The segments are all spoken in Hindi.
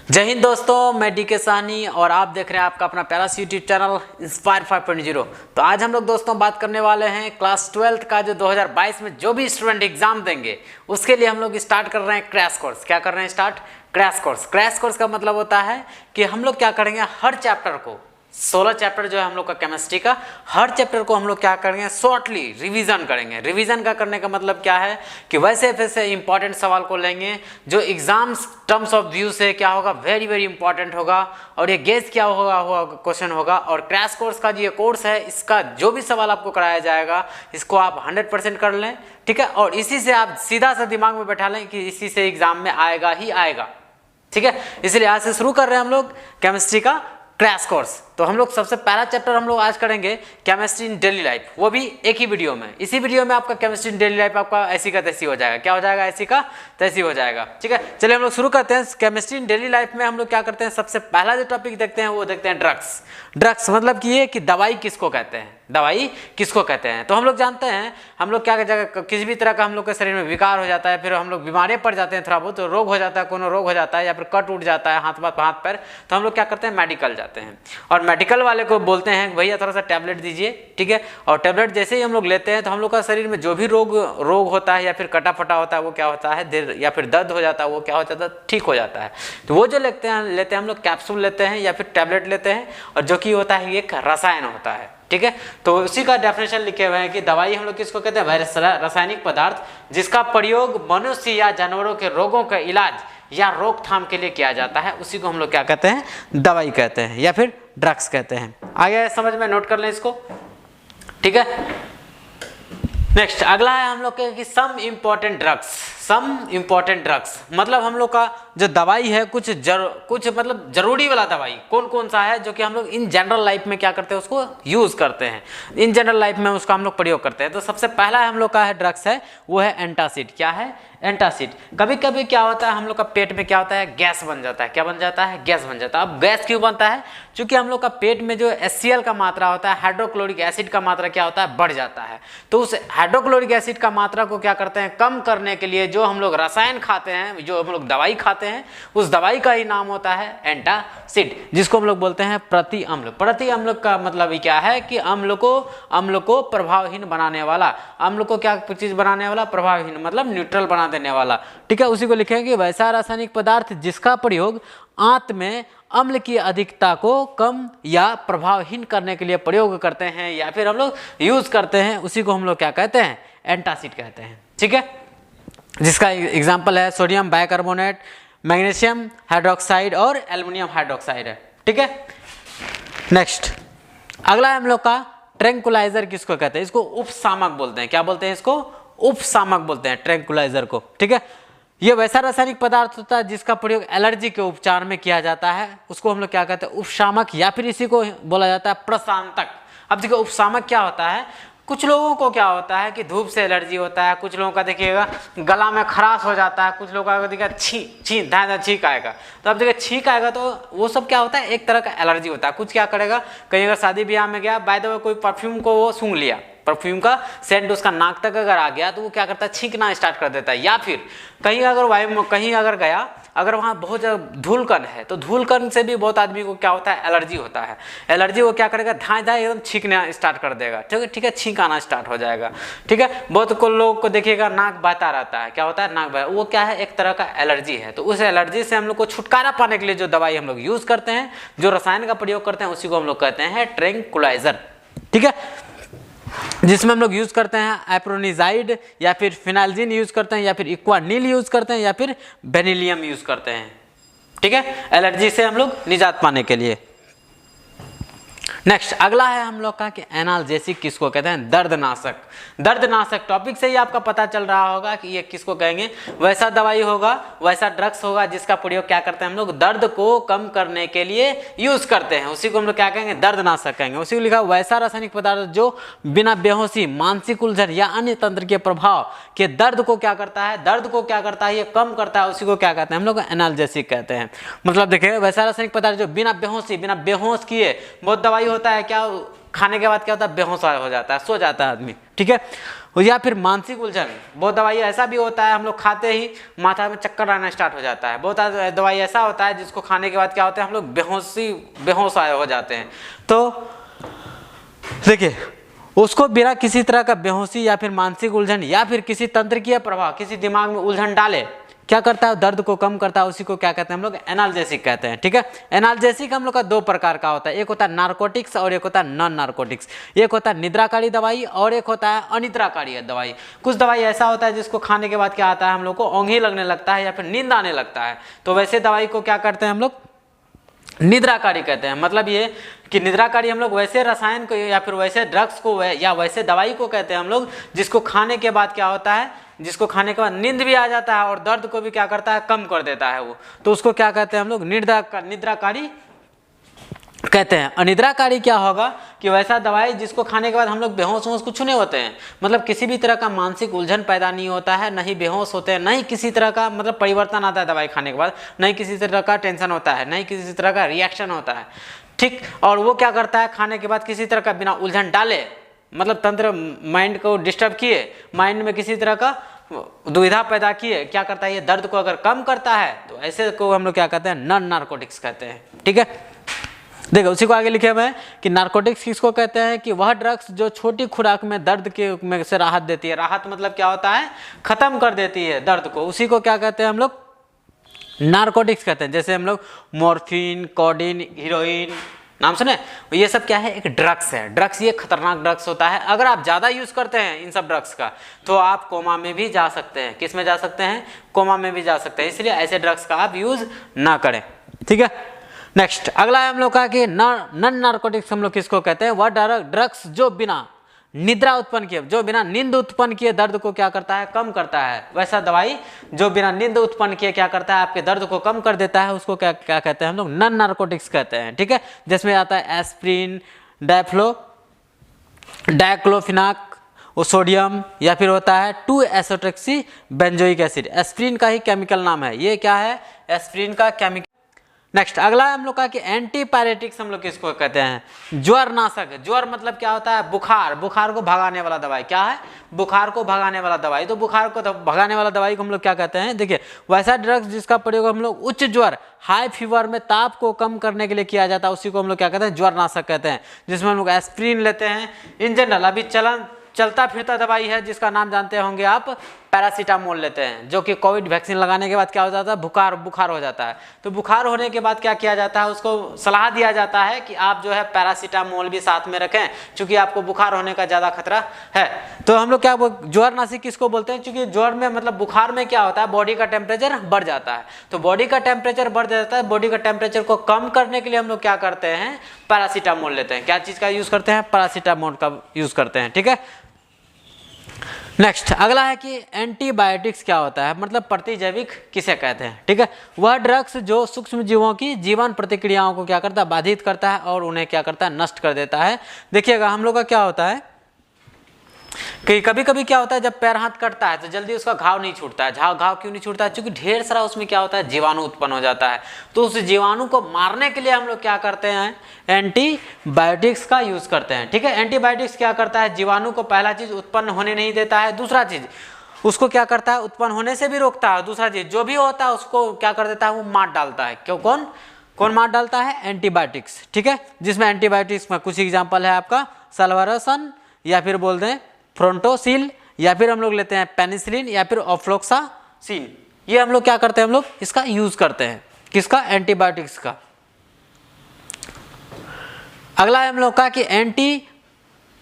जय हिंद दोस्तों, मैं डी के साहनी और आप देख रहे हैं आपका अपना प्यारा सी यूट्यूब चैनल इंस्पायर 5.0। तो आज हम लोग दोस्तों बात करने वाले हैं क्लास 12th का जो 2022 में जो भी स्टूडेंट एग्जाम देंगे उसके लिए हम लोग स्टार्ट कर रहे हैं क्रैश कोर्स। क्या कर रहे हैं start? Crash course. Crash course का मतलब होता है कि हम लोग क्या करेंगे, हर चैप्टर को 16 चैप्टर जो है हम लोग का केमिस्ट्री का, हर चैप्टर को हम लोग क्या करेंगे, शॉर्टली रिवीजन करेंगे। रिवीजन का करने का मतलब क्या है कि वैसे वैसे इंपॉर्टेंट सवाल को लेंगे जो एग्जाम टर्म्स ऑफ व्यू से क्या होगा, वेरी वेरी इंपॉर्टेंट होगा और ये गेस क्या होगा क्वेश्चन होगा। और क्रैश कोर्स का जो ये कोर्स है इसका जो भी सवाल आपको कराया जाएगा इसको आप 100% कर लें, ठीक है। और इसी से आप सीधा सा दिमाग में बैठा लें कि इसी से एग्जाम में आएगा ही आएगा, ठीक है। इसलिए आज से शुरू कर रहे हैं हम लोग केमिस्ट्री का क्रैश कोर्स। तो हम लोग सबसे पहला चैप्टर हम लोग आज करेंगे केमिस्ट्री इन डेली लाइफ, वो भी एक ही वीडियो में। इसी वीडियो में आपका केमिस्ट्री इन डेली लाइफ आपका ऐसी का तैसी हो जाएगा। क्या हो जाएगा? ऐसी का तैसी हो जाएगा, ठीक है। चलिए हम लोग शुरू करते हैं। केमिस्ट्री इन डेली लाइफ में हम लोग क्या करते हैं, सबसे पहला जो टॉपिक देखते हैं वो देखते हैं ड्रग्स। ड्रग्स मतलब कि ये कि दवाई किसको कहते हैं, दवाई किसको कहते हैं। तो हम लोग जानते हैं, हम लोग क्या जगह किसी भी तरह का हम लोग के शरीर में विकार हो जाता है, फिर हम लोग बीमारी पड़ जाते हैं, थोड़ा बहुत तो रोग हो जाता है, कोनो रोग हो जाता है या फिर कट उठ जाता है हाथ पैर, तो हम लोग क्या करते हैं, मेडिकल जाते हैं और मेडिकल वाले को बोलते हैं भैया थोड़ा सा टैबलेट दीजिए, ठीक है। और टैबलेट जैसे ही हम लोग लेते हैं तो हम लोग का शरीर में जो भी रोग होता है या फिर कटा फटा होता है वो क्या होता है, या फिर दर्द हो जाता है वो क्या हो जाता है, ठीक हो जाता है। तो वो जो लेते हैं हम लोग कैप्सूल लेते हैं या फिर टैबलेट लेते हैं, और जो कि होता है एक रसायन होता है, ठीक है। तो उसी का डेफिनेशन लिखे हुए हैं कि दवाई हम लोग किसको कहते हैं, रासायनिक पदार्थ जिसका प्रयोग मनुष्य या जानवरों के रोगों का इलाज या रोकथाम के लिए किया जाता है, उसी को हम लोग क्या कहते हैं, दवाई कहते हैं या फिर ड्रग्स कहते हैं। आगे समझ में, नोट कर लें इसको, ठीक है। नेक्स्ट अगला है हम लोग के some important drugs. Some important drugs मतलब हम लोग का जो दवाई है कुछ मतलब जरूरी वाला दवाई कौन कौन सा है जो कि हम लोग इन जनरल लाइफ में क्या करते हैं, उसको यूज करते हैं, इन जनरल लाइफ में उसका हम लोग प्रयोग करते हैं। तो सबसे पहला हम लोग का है ड्रग्स है वो है एंटासिड। क्या है? एंटासिड। कभी कभी क्या होता है हम लोग का पेट में क्या होता है, गैस बन जाता है। क्या बन जाता है? गैस बन जाता है। अब गैस क्यों बनता है? क्योंकि हम लोग का पेट में जो HCl का मात्रा होता है, हाइड्रोक्लोरिक एसिड का मात्रा क्या होता है, बढ़ जाता है। तो उस हाइड्रोक्लोरिक एसिड का मात्रा को क्या करते हैं, कम करने के लिए जो हम लोग रसायन खाते हैं, जो हम लोग दवाई खाते हैं, उस दवाई का ही नाम होता है एंटासिड, जिसको हम लोग बोलते हैं प्रति अम्ल। प्रति अम्ल का मतलब क्या है कि अम्ल को प्रभावहीन बनाने वाला, अम्ल को क्या चीज बनाने वाला, प्रभावहीन मतलब न्यूट्रल बना देने वाला, ठीक है। उसी को लिखेंगे वैसा रासायनिक पदार्थ जिसका प्रयोग आंत में अम्ल की अधिकता को कम या प्रभावहीन करने के लिए प्रयोग करते हैं या फिर हम लोग यूज करते हैं, उसी को हम लोग क्या कहते हैं, एंटासिड कहते हैं, ठीक है। जिसका एग्जाम्पल है सोडियम बाइकार्बोनेट, मैग्नीशियम हाइड्रोक्साइड और एल्युमिनियम हाइड्रोक्साइड है, ठीक है। नेक्स्ट अगला हम लोग का ट्रैंकुलाइजर किसको कहते हैं, इसको उपशामक बोलते हैं। क्या बोलते हैं इसको? उपशामक बोलते हैं ट्रैंकुलाइजर को, ठीक है। ये वैसा रासायनिक पदार्थ होता है जिसका प्रयोग एलर्जी के उपचार में किया जाता है, उसको हम लोग क्या कहते हैं, उपशामक, या फिर इसी को बोला जाता है प्रशांतक। अब देखिए उपशामक क्या होता है, कुछ लोगों को क्या होता है कि धूप से एलर्जी होता है, कुछ लोगों का देखिएगा गला में खराश हो जाता है, कुछ लोगों का देखिएगा छींक आएगा। तो अब देखिए छींक आएगा तो वो सब क्या होता है, एक तरह का एलर्जी होता है। कुछ क्या करेगा, कहीं अगर शादी ब्याह में गया, बाय द वे कोई परफ्यूम को वो सूंघ लिया, परफ्यूम का सेंट उसका नाक तक अगर आ गया तो वो क्या करता है, छींकना स्टार्ट कर देता है। या फिर कहीं अगर वायु कहीं अगर गया, अगर वहाँ बहुत ज़्यादा धूलकण है तो धूलकण से भी बहुत आदमी को क्या होता है, एलर्जी होता है। एलर्जी वो क्या करेगा, धाए एकदम छींकना स्टार्ट कर देगा, ठीक है, छींक आना स्टार्ट हो जाएगा, ठीक है। बहुत को लोग को देखिएगा नाक बहता रहता है, क्या होता है, नाक बह, वो क्या है, एक तरह का एलर्जी है। तो उस एलर्जी से हम लोग को छुटकारा पाने के लिए जो दवाई हम लोग यूज करते हैं, जो रसायन का प्रयोग करते हैं, उसी को हम लोग कहते हैं ट्रैंकुलाइजर, ठीक है। जिसमें हम लोग यूज करते हैं एप्रोनिजाइड या फिर फिनाइलजिन यूज करते हैं या फिर इक्वानिल यूज करते हैं या फिर बेनिलियम यूज करते हैं, ठीक है, एलर्जी से हम लोग निजात पाने के लिए। नेक्स्ट अगला है हम लोग का कि एनाल्जेसिक किसको कहते हैं, दर्दनाशक। दर्दनाशक टॉपिक से ही आपका पता चल रहा होगा कि ये किसको कहेंगे, वैसा दवाई होगा, वैसा ड्रग्स होगा जिसका प्रयोग क्या करते हैं हम लोग, दर्द को कम करने के लिए यूज करते हैं, उसी को हम लोग क्या कहेंगे, दर्दनाशक कहेंगे। उसी को लिखा वैसा रासायनिक पदार्थ जो बिना बेहोशी, मानसिक उलझन या अन्य तंत्र के प्रभाव के दर्द को क्या करता है, दर्द को क्या करता है, ये कम करता है, उसी को क्या कहते हैं हम लोग, एनाल्जेसिक कहते हैं। मतलब देखिए वैसा रासायनिक पदार्थ जो बिना बेहोश किए, बहुत दवाई होता है क्या खाने के बाद क्या होता है, बेहोश हो जाता है, सो जाता है आदमी, ठीक है। या फिर मानसिक उलझन, बहुत दवाई ऐसा भी होता है हम लोग खाते ही माथा में चक्कर आना स्टार्ट हो जाता है। बहुत दवाई ऐसा होता है जिसको खाने के बाद क्या होता है, हम लोग बेहोश हो जाते हैं। तो देखिए, उसको बिना किसी तरह का बेहोशी या फिर मानसिक उलझन या फिर किसी तंत्रिकीय प्रभाव, किसी दिमाग में उलझन डाले, क्या करता है, दर्द को कम करता है, उसी को क्या कहते हैं हम लोग, एनाल्जेसिक कहते हैं, ठीक है। एनाल्जेसिक हम लोग का दो प्रकार का होता है, एक होता है नार्कोटिक्स और एक होता है नॉन नार्कोटिक्स। एक होता है निद्राकारी दवाई और एक होता है अनिद्राकारी दवाई। कुछ दवाई ऐसा होता है जिसको खाने के बाद क्या आता है, हम लोग को ओंघी लगने लगता है या फिर नींद आने लगता है, तो वैसे दवाई को क्या करते हैं हम लोग, निद्राकारी कहते हैं। मतलब ये कि निद्राकारी हम लोग वैसे रसायन को या फिर वैसे ड्रग्स को या वैसे दवाई को कहते हैं हम लोग जिसको खाने के बाद क्या होता है, जिसको खाने के बाद नींद भी आ जाता है और दर्द को भी क्या करता है, कम कर देता है वो, तो उसको क्या कहते हैं हम लोग, निद्राकारी कहते हैं। अनिद्राकारी क्या होगा कि वैसा दवाई जिसको खाने के बाद हम लोग बेहोश कुछ नहीं होते हैं, मतलब किसी भी तरह का मानसिक उलझन पैदा नहीं होता है, नहीं बेहोश होते हैं, नहीं किसी तरह का मतलब परिवर्तन आता है दवाई खाने के बाद, नहीं किसी तरह का टेंशन होता है, नहीं किसी तरह का रिएक्शन होता है, ठीक। और वो क्या करता है, खाने के बाद किसी तरह का बिना उलझन डाले, मतलब तंत्र माइंड को डिस्टर्ब किए, माइंड में किसी तरह का दुविधा पैदा किए, क्या करता है, ये दर्द को अगर कम करता है तो ऐसे को हम लोग क्या कहते हैं, नॉन नार्कोटिक्स कहते हैं, ठीक है। देखो उसी को आगे लिखे हुए हैं कि नार्कोटिक्स किसको कहते हैं, कि वह ड्रग्स जो छोटी खुराक में दर्द के में से राहत देती है। राहत मतलब क्या होता है, खत्म कर देती है दर्द को, उसी को क्या कहते हैं हम लोग, नार्कोटिक्स कहते हैं। जैसे हम लोग मॉर्फिन, कोडीन, हीरोइन नाम सुने, ये सब क्या है, एक ड्रग्स है। ड्रग्स ये खतरनाक ड्रग्स होता है, अगर आप ज़्यादा यूज़ करते हैं इन सब ड्रग्स का तो आप कोमा में भी जा सकते हैं। किस में जा सकते हैं, कोमा में भी जा सकते हैं, इसलिए ऐसे ड्रग्स का आप यूज़ ना करें, ठीक है। नेक्स्ट अगला है हम लोग का कि नॉन नार्कोटिक्स हम लोग किसको कहते हैं, वह ड्रग्स जो बिना निद्रा उत्पन्न किए, जो बिना नींद उत्पन्न किए दर्द को क्या करता है, कम करता है। वैसा दवाई जो बिना नींद उत्पन्न किए क्या करता है, आपके दर्द को कम कर देता है, उसको क्या क्या कहते हैं हम लोग, नॉन नार्कोटिक्स कहते हैं, ठीक है। जिसमें आता है एस्प्रिन, डायक्लोफिनाक, सोडियम, या फिर होता है 2-एसिटोक्सी बेंजोइक एसिड। एस्प्रिन का ही केमिकल नाम है, ये क्या है, एस्प्रिन का केमिकल। नेक्स्ट अगला है हम लोग का कि एंटीपायरेटिक्स हम लोग किसको कहते हैं, ज्वर नाशक। ज्वर मतलब क्या होता है, बुखार, बुखार को भगाने वाला दवाई, क्या है, बुखार को भगाने वाला दवाई। तो बुखार को भगाने वाला दवाई को हम लोग क्या कहते हैं, देखिए वैसा ड्रग्स जिसका प्रयोग हम लोग उच्च ज्वर, हाई फीवर में ताप को कम करने के लिए किया जाता है, उसी को हम लोग क्या कहते हैं, ज्वर नाशक कहते हैं। जिसमें हम लोग एस्प्रिन लेते हैं। इन जनरल अभी चलता फिरता दवाई है जिसका नाम जानते होंगे आप, पैरासीटामोल लेते हैं, जो कि कोविड वैक्सीन लगाने के बाद क्या हो जाता है, बुखार हो जाता है। तो बुखार होने के बाद क्या किया जाता है, उसको सलाह दिया जाता है कि आप जो है पैरासीटामोल भी साथ में रखें, क्योंकि आपको बुखार होने का ज़्यादा खतरा है। तो हम लोग क्या ज्वर नाशक किसको बोलते हैं, क्योंकि ज्वर में मतलब बुखार में क्या होता है, बॉडी का टेम्परेचर बढ़ जाता है। तो बॉडी का टेम्परेचर बढ़ जाता है, बॉडी का टेम्परेचर को कम करने के लिए हम लोग क्या करते हैं, पैरासीटामोल लेते हैं। क्या चीज़ का यूज़ करते हैं, पैरासीटामोल का यूज़ करते हैं, ठीक है। नेक्स्ट अगला है कि एंटीबायोटिक्स क्या होता है, मतलब प्रतिजैविक किसे कहते हैं, ठीक है। वह ड्रग्स जो सूक्ष्म जीवों की जीवन प्रतिक्रियाओं को क्या करता है, बाधित करता है और उन्हें क्या करता है, नष्ट कर देता है। देखिएगा हम लोग का क्या होता है कि कभी कभी क्या होता है, जब पैर हाथ कटता है तो जल्दी उसका घाव नहीं छूटता है। घाव क्यों नहीं छूटता है, क्योंकि ढेर सारा उसमें क्या होता है, जीवाणु उत्पन्न हो जाता है। तो उस जीवाणु को मारने के लिए हम लोग क्या करते हैं, एंटीबायोटिक्स का यूज करते हैं, ठीक है। एंटीबायोटिक्स क्या करता है, जीवाणु को पहला चीज उत्पन्न होने नहीं देता है, दूसरा चीज उसको क्या करता है, उत्पन्न होने से भी रोकता है, दूसरा चीज जो भी होता है उसको क्या कर देता है, वो मार डालता है। क्यों, कौन मार डालता है, एंटीबायोटिक्स, ठीक है। जिसमें एंटीबायोटिक्स में कुछ एग्जाम्पल है आपका सल्वारोसन, या फिर बोल दें फ्रोंटोसिल, या फिर हम लोग लेते हैं पेनिसिलिन, या फिर ऑफ्लोक्सासिन। ये हम लोग क्या करते हैं, हम लोग इसका यूज करते हैं, किसका, एंटीबायोटिक्स का। अगला है हम लोग का कि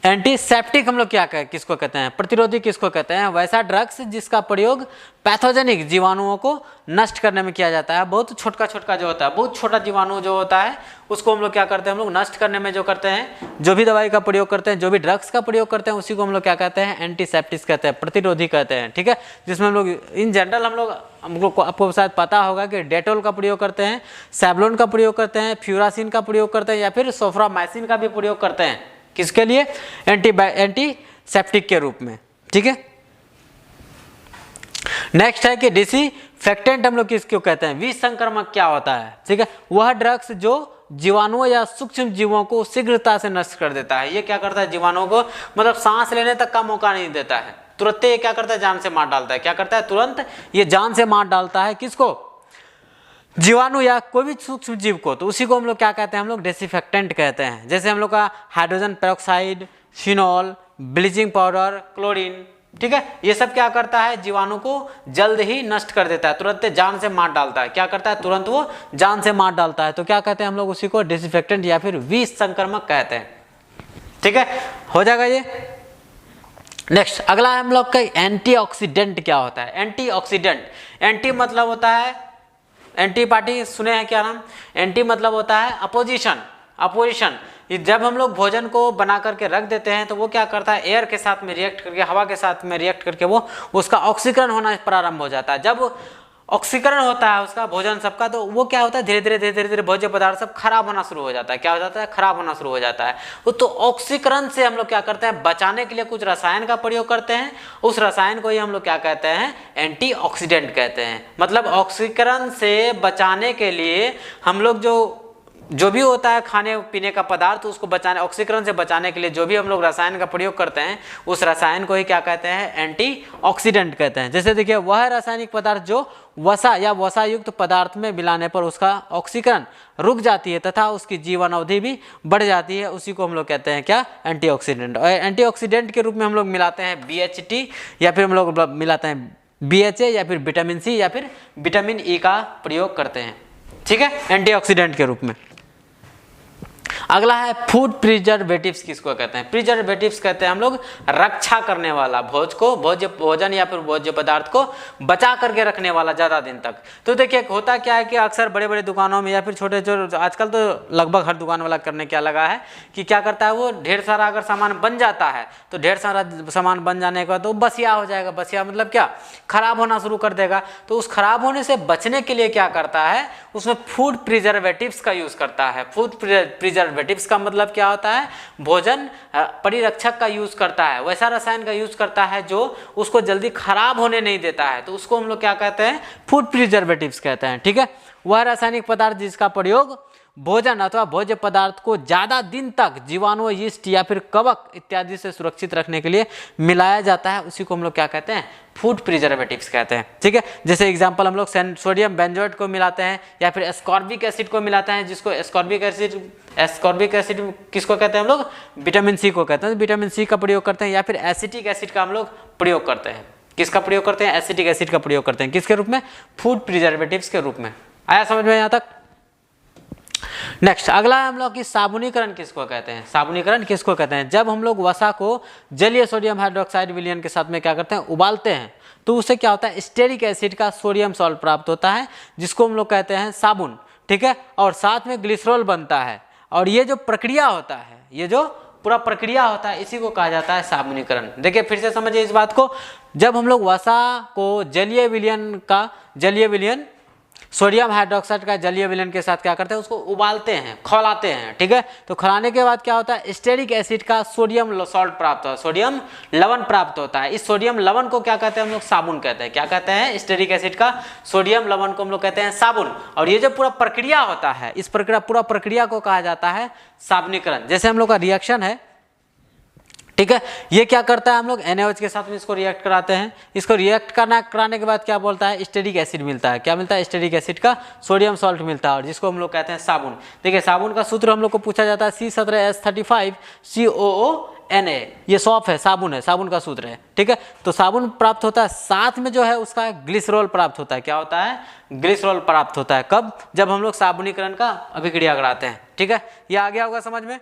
एंटीसेप्टिक हम लोग क्या किसको कहते हैं, प्रतिरोधी किसको कहते हैं, वैसा ड्रग्स जिसका प्रयोग पैथोजेनिक जीवाणुओं को नष्ट करने में किया जाता है। बहुत छोटा जो होता है, बहुत छोटा जीवाणु जो होता है उसको हम लोग क्या करते हैं, हम लोग नष्ट करने में जो करते हैं, जो भी दवाई का प्रयोग करते हैं, जो भी ड्रग्स का प्रयोग करते हैं, उसी को हम लोग क्या कहते हैं, एंटीसेप्टिक्स कहते हैं, प्रतिरोधी कहते हैं, ठीक है। जिसमें हम लोग इन जनरल हम लोग को आपको शायद पता होगा कि डेटोल का प्रयोग करते हैं, सैवलोन का प्रयोग करते हैं, फ्यूरासिन का प्रयोग करते हैं, या फिर सोफ्रामाइसिन का भी प्रयोग करते हैं, किसके लिए, एंटीसेप्टिक के रूप में, ठीक है। नेक्स्ट है कि डिसइंफेक्टेंट हम लोग किसको कहते हैं, विष संक्रमक क्या होता है, ठीक है। वह ड्रग्स जो जीवाणुओं या सूक्ष्म जीवों को शीघ्रता से नष्ट कर देता है। ये क्या करता है, जीवाणुओं को मतलब सांस लेने तक का मौका नहीं देता है, तुरंत ये क्या करता है, जान से मार डालता है। क्या करता है, तुरंत ये जान से मार डालता है किसको, जीवाणु या कोई भी सूक्ष्म जीव को। तो उसी को हम लोग क्या कहते हैं, हम लोग डिसइंफेक्टेंट कहते हैं। जैसे हम लोग का hydrogen peroxide, phenol, bleaching powder, chlorine, ठीक है, ये सब क्या करता है, जीवाणु को जल्द ही नष्ट कर देता है, तुरंत जान से मार डालता है। क्या करता है, तुरंत वो जान से मार डालता है। तो क्या कहते हैं हम लोग उसी को, डिसइंफेक्टेंट या फिर विष संक्रमक कहते हैं। ठीक है, हो जाएगा ये। नेक्स्ट अगला हम लोग का एंटीऑक्सीडेंट क्या होता है। एंटीऑक्सीडेंट, एंटी मतलब होता है, एंटी पार्टी सुने हैं क्या नाम, एंटी मतलब होता है अपोजिशन, अपोजिशन। जब हम लोग भोजन को बना करके रख देते हैं तो वो क्या करता है, एयर के साथ में रिएक्ट करके, हवा के साथ में रिएक्ट करके वो उसका ऑक्सीकरण होना प्रारंभ हो जाता है। जब ऑक्सीकरण होता है उसका भोजन सबका, तो वो क्या होता है, धीरे धीरे धीरे धीरे भोज्य पदार्थ सब खराब होना शुरू हो जाता है। क्या हो जाता है, खराब होना शुरू हो जाता है। तो ऑक्सीकरण से हम लोग क्या करते हैं, बचाने के लिए कुछ रसायन का प्रयोग करते हैं। उस रसायन को ही हम लोग क्या कहते हैं, एंटीऑक्सीडेंट कहते हैं। मतलब ऑक्सीकरण से बचाने के लिए हम लोग जो भी होता है खाने पीने का पदार्थ, उसको बचाने, ऑक्सीकरण से बचाने के लिए जो भी हम लोग रसायन का प्रयोग करते हैं, उस रसायन को ही क्या कहते हैं, एंटीऑक्सीडेंट कहते हैं। जैसे देखिए, वह रासायनिक पदार्थ जो वसा या वसा युक्त पदार्थ में मिलाने पर उसका ऑक्सीकरण रुक जाती है तथा उसकी जीवन अवधि भी बढ़ जाती है, उसी को हम लोग कहते हैं क्या, एंटीऑक्सीडेंट। और एंटीऑक्सीडेंट के रूप में हम लोग मिलाते हैं BHT, या फिर हम लोग मिलाते हैं BHA, या फिर विटामिन C, या फिर विटामिन E का प्रयोग करते हैं। ठीक है, एंटीऑक्सीडेंट के रूप में। अगला है फूड प्रिजर्वेटिव्स। किसको कहते हैं, प्रिजर्वेटिव्स कहते हैं हम लोग रक्षा करने वाला, भोजन या फिर भोज्य पदार्थ को बचा करके रखने वाला ज्यादा दिन तक। तो देखिए होता क्या है कि अक्सर बड़े बड़े दुकानों में या फिर छोटे जो आजकल तो लगभग हर दुकान वाला करने क्या लगा है कि क्या करता है, वो ढेर सारा अगर सामान बन जाता है तो ढेर सारा सामान बन जाने के बाद तो बसिया हो जाएगा। बसिया मतलब क्या, खराब होना शुरू कर देगा। तो उस खराब होने से बचने के लिए क्या करता है, उसमें फूड प्रिजर्वेटिव्स का यूज करता है। फूड प्रिजर्वेटिव्स का मतलब क्या होता है, भोजन परिरक्षक का यूज करता है, वैसा रसायन का यूज करता है जो उसको जल्दी खराब होने नहीं देता है। तो उसको हम लोग क्या कहते हैं, फूड प्रिजर्वेटिव्स कहते हैं। ठीक है, वह रासायनिक पदार्थ जिसका प्रयोग भोजन अथवा भोज्य पदार्थ को ज्यादा दिन तक जीवाणु, यीस्ट या फिर कवक इत्यादि से सुरक्षित रखने के लिए मिलाया जाता है, उसी को हम लोग क्या कहते हैं, फूड प्रिजर्वेटिव्स कहते हैं। ठीक है, जैसे एग्जांपल हम लोग सोडियम बेंजोएट को मिलाते हैं, या फिर एस्कॉर्बिक एसिड को मिलाते हैं, जिसको एस्कॉर्बिक एसिड किसको कहते हैं हम लोग, विटामिन C को कहते हैं। विटामिन C का प्रयोग करते हैं, या फिर एसिटिक एसिड का हम लोग प्रयोग करते हैं। किसका प्रयोग करते हैं, एसिटिक एसिड का प्रयोग करते हैं। किसके रूप में, फूड प्रिजर्वेटिव्स के रूप में। आया समझ में यहाँ तक। नेक्स्ट अगला है हम लोग की साबुनीकरण किसको कहते हैं। साबुनीकरण किसको कहते हैं, जब हम लोग वसा को जलीय सोडियम हाइड्रोक्साइड विलयन के साथ में क्या करते हैं, उबालते हैं, तो उससे क्या होता है, स्टेरिक एसिड का सोडियम सॉल्ट प्राप्त होता है, जिसको हम लोग कहते हैं साबुन। ठीक है, और साथ में ग्लिसरॉल बनता है। और ये जो प्रक्रिया होता है, ये जो पूरा प्रक्रिया होता है, इसी को कहा जाता है साबुनीकरण। देखिए फिर से समझिए इस बात को, जब हम लोग वसा को जलीय विलयन सोडियम हाइड्रोक्साइड का जलीय विलयन के साथ क्या करते हैं, उसको उबालते हैं, खौलाते हैं। ठीक है, तो खौलाने के बाद क्या होता है, स्टेरिक एसिड का सोडियम सॉल्ट प्राप्त होता है, सोडियम लवण प्राप्त होता है। इस सोडियम लवण को क्या कहते हैं हम लोग, साबुन कहते हैं। क्या कहते हैं, स्टेरिक एसिड का सोडियम लवण को हम लोग कहते हैं साबुन। और ये जो पूरा प्रक्रिया होता है, इस पूरा प्रक्रिया को कहा जाता है साबुनीकरण। जैसे हम लोग का रिएक्शन है, ठीक है, ये क्या करता है, हम लोग NaOH के साथ में इसको रिएक्ट कराते हैं। इसको रिएक्ट कराने के बाद क्या बोलता है, स्टेरिक एसिड मिलता है। क्या मिलता है, स्टेरिक एसिड का सोडियम सॉल्ट मिलता है, और जिसको हम लोग कहते हैं साबुन। देखिए साबुन का सूत्र हम लोग को पूछा जाता है C17H35 COONA। ये सॉफ है, साबुन है, साबुन का सूत्र है। ठीक है, तो साबुन प्राप्त होता है, साथ में जो है उसका ग्लिसरॉल प्राप्त होता है। क्या होता है, ग्लिसरॉल प्राप्त होता है। कब, जब हम लोग साबुनीकरण का अभिक्रिया कराते हैं। ठीक है, ये आ गया होगा समझ में।